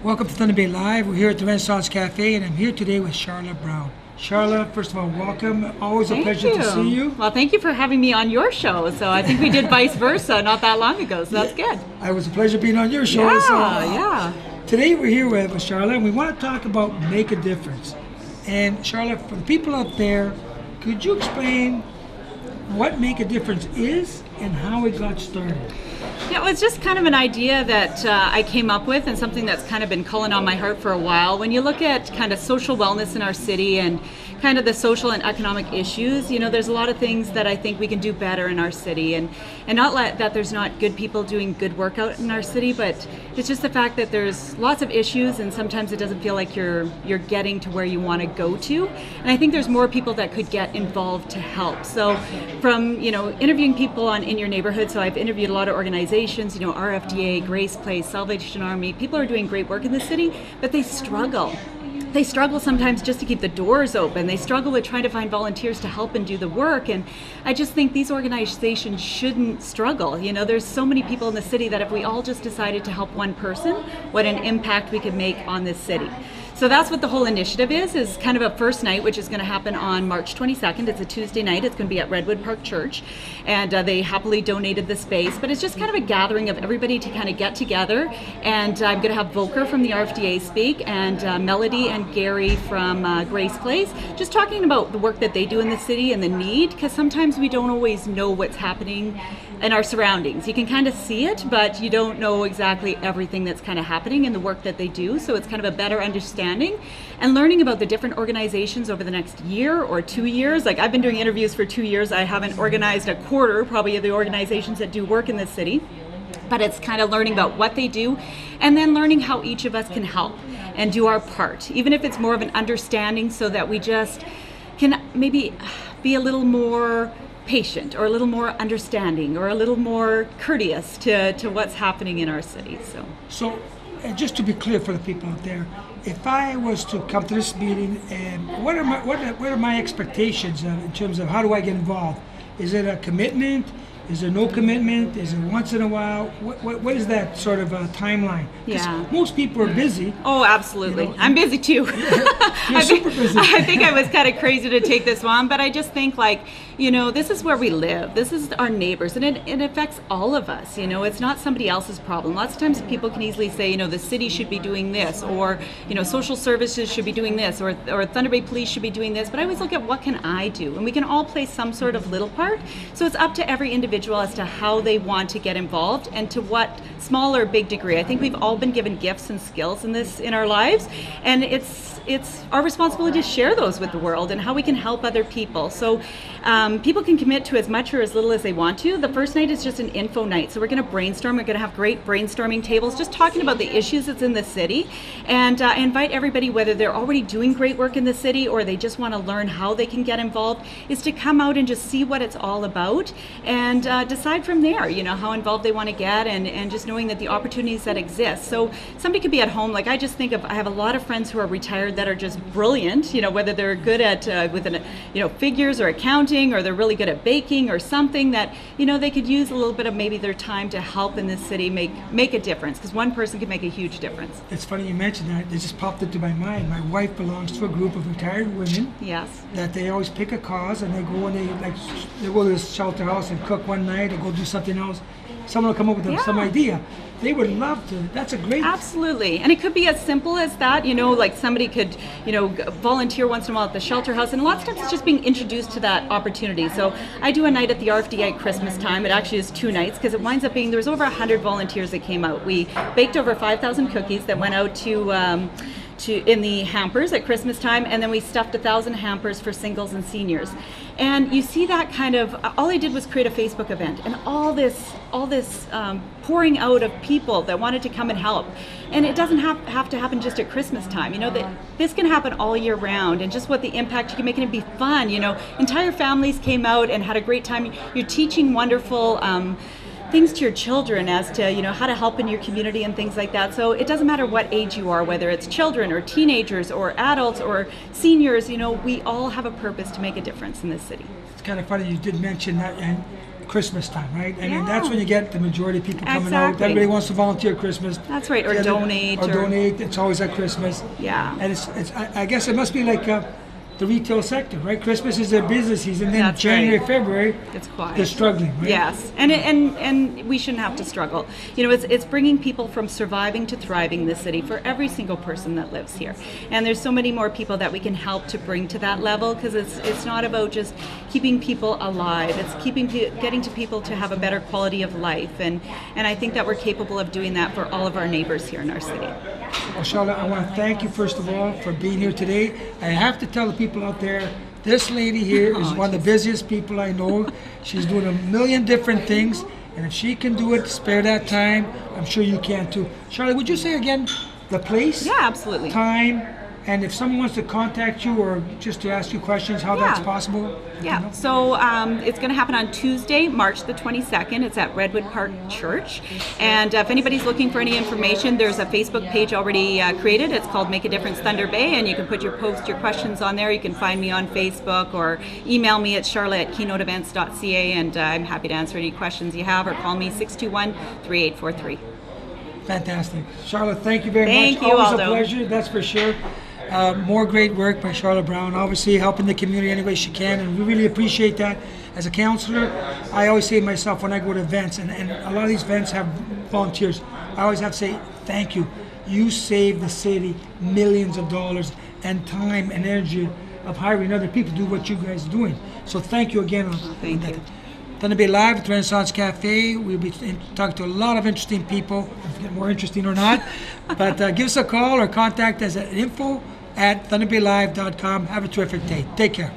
Welcome to Thunder Bay Live. We're here at the Renaissance Cafe, and I'm here today with Sharla Brown. Sharla, first of all, welcome. Always a pleasure to see you. Well, thank you for having me on your show. So I think we did vice versa not that long ago, so that's good. It was a pleasure being on your show. Yeah. Today we're here with Sharla, and we want to talk about Make a Difference. And Sharla, for the people out there, could you explain what Make a Difference is and how it got started? Yeah, it was just kind of an idea that I came up with, and something that's kind of been calling on my heart for a while. When you look at kind of social wellness in our city and kind of the social and economic issues, you know, there's a lot of things that I think we can do better in our city, and not that there's not good people doing good work out in our city, but it's just the fact that there's lots of issues, and sometimes it doesn't feel like you're getting to where you want to go to. And I think there's more people that could get involved to help. So from, you know, interviewing people in your neighborhood, so I've interviewed a lot of organizations, you know, RFDA, Grace Place, Salvation Army. People are doing great work in the city, but they struggle. They struggle sometimes just to keep the doors open. They struggle with trying to find volunteers to help and do the work. And I just think these organizations shouldn't struggle. You know, there's so many people in the city that if we all just decided to help one person, what an impact we could make on this city. So that's what the whole initiative is kind of a first night, which is going to happen on March 22nd. It's a Tuesday night. It's going to be at Redwood Park Church, and they happily donated the space. But it's just kind of a gathering of everybody to kind of get together. And I'm going to have Volker from the RFDA speak, and Melody and Gary from Grace Place, just talking about the work that they do in the city and the need, because sometimes we don't always know what's happening in our surroundings. You can kind of see it, but you don't know exactly everything that's kind of happening in the work that they do. So it's kind of a better understanding and learning about the different organizations over the next year or 2 years. Like, I've been doing interviews for 2 years. I haven't organized a quarter probably of the organizations that do work in this city, but it's kind of learning about what they do and then learning how each of us can help and do our part, even if it's more of an understanding, so that we just can maybe be a little more patient or a little more understanding or a little more courteous to what's happening in our city. So just to be clear for the people out there, if I was to come to this meeting, and what are my expectations in terms of how do I get involved? Is it a commitment? Is there no commitment? Is it once in a while? What is that sort of timeline? Yeah. Most people are busy. Oh, absolutely. You know, I'm busy too. You're super busy. I think I was kind of crazy to take this on, but I just think, like, you know, this is where we live. This is our neighbors, and it affects all of us. You know, it's not somebody else's problem. Lots of times people can easily say, you know, the city should be doing this, or, you know, social services should be doing this, or Thunder Bay Police should be doing this. But I always look at what can I do, and we can all play some sort of little part. So it's up to every individual as to how they want to get involved and to what small or big degree. I think we've all been given gifts and skills in our lives, and it's our responsibility to share those with the world and how we can help other people. So people can commit to as much or as little as they want to. The first night is just an info night, so we're going to brainstorm. We're going to have great brainstorming tables, just talking about the issues that's in the city, and invite everybody, whether they're already doing great work in the city or they just want to learn how they can get involved, is to come out and just see what it's all about and decide from there, you know, how involved they want to get, and just knowing that the opportunities that exist. So somebody could be at home, like I just think of, I have a lot of friends who are retired that are just brilliant, you know, whether they're good at figures or accounting, or they're really good at baking or something that, you know, they could use a little bit of maybe their time to help in this city make a difference, because one person can make a huge difference. It's funny you mentioned that. It just popped into my mind. My wife belongs to a group of retired women. Yes. That they always pick a cause, and they go and they go to this shelter house and cook one night or go do something else. Someone will come up with some idea. They would love to. That's a great... Absolutely. And it could be as simple as that, you know, like somebody could, you know, volunteer once in a while at the shelter house, and lots of times it's just being introduced to that opportunity. So I do a night at the RFDA at Christmas time. It actually is 2 nights, because it winds up being, there was over 100 volunteers that came out. We baked over 5,000 cookies that went out to in the hampers at Christmas time, and then we stuffed 1,000 hampers for singles and seniors. And you see that kind of, all I did was create a Facebook event, and all this pouring out of people that wanted to come and help. And it doesn't have to happen just at Christmas time. You know, that this can happen all year round, and just what the impact you can make, and it be fun. You know, entire families came out and had a great time. You're teaching wonderful things to your children as to, you know, how to help in your community and things like that. So it doesn't matter what age you are, whether it's children or teenagers or adults or seniors, you know, we all have a purpose to make a difference in this city. It's kind of funny you did mention that, and Christmas time, right? I mean, Yeah. that's when you get the majority of people coming out. Exactly. Everybody wants to volunteer at Christmas. That's right, or Yeah, donate. Or donate. It's always at Christmas. Yeah. And I guess it must be like the retail sector, right? Christmas is their business season. Then That's January, right. February, It's quiet. they're struggling, right? Yes, and we shouldn't have to struggle. You know, it's bringing people from surviving to thriving in the city for every single person that lives here. And there's so many more people that we can help to bring to that level, because it's not about just keeping people alive. It's getting to people to have a better quality of life, and I think that we're capable of doing that for all of our neighbors here in our city. Well, Sharla, I want to thank you first of all for being here today. I have to tell the people out there, this lady here is one of the busiest people I know. She's doing a million different things, and if she can do it, spare that time, I'm sure you can too. Sharla, would you say again the place, Yeah, absolutely. time, and if someone wants to contact you or just to ask you questions, how that's Yeah. possible? Yeah, so it's going to happen on Tuesday, March the 22nd. It's at Redwood Park Church. And if anybody's looking for any information, there's a Facebook page already created. It's called Make a Difference Thunder Bay, and you can put your questions on there. You can find me on Facebook or email me at Sharla@keynoteevents.ca, and I'm happy to answer any questions you have, or call me 621-3843. Fantastic. Sharla, thank you very Thank much. you, Always a Aldo. pleasure, that's for sure. More great work by Sharla Brown, obviously helping the community any way she can, and we really appreciate that. As a counselor, I always say to myself when I go to events, and a lot of these events have volunteers, I always have to say, thank you. You saved the city millions of dollars and time and energy of hiring other people to do what you guys are doing. So thank you again. Thank you. Thunder Bay Live at the Renaissance Cafe. We'll be talking to a lot of interesting people, if they get more interesting or not. But give us a call or contact us at info@thunderbaylive.com. Have a terrific day. Take care.